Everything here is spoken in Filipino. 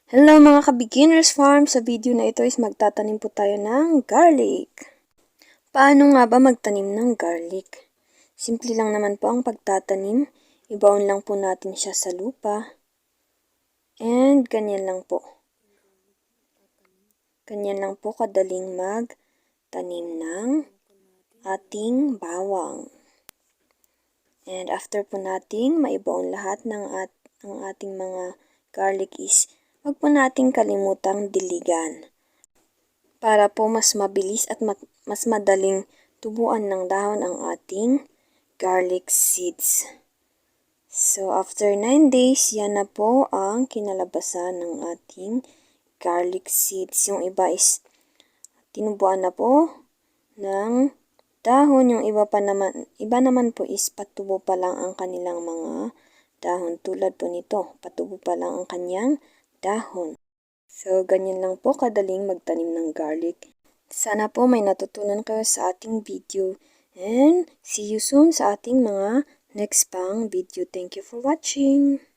Hello mga ka-beginners farm! Sa video na ito is magtatanim po tayo ng garlic. Paano nga ba magtanim ng garlic? Simple lang naman po ang pagtatanim. Ibaon lang po natin siya sa lupa. And ganyan lang po. Ganyan lang po kadaling magtanim ng ating bawang. And after po nating maibaon lahat ng ating mga garlic is huwag po nating kalimutang diligan para po mas mabilis at mas madaling tubuan ng dahon ang ating garlic seeds. So, after 9 days, yan na po ang kinalabasan ng ating garlic seeds. Yung iba is tinubuan na po ng dahon, yung iba naman po is patubo pa lang ang kanilang mga dahon. Tulad po nito, patubo pa lang ang kanyang dahon. So, ganyan lang po kadaling magtanim ng garlic. Sana po may natutunan kayo sa ating video. And see you soon sa ating mga next pang video. Thank you for watching!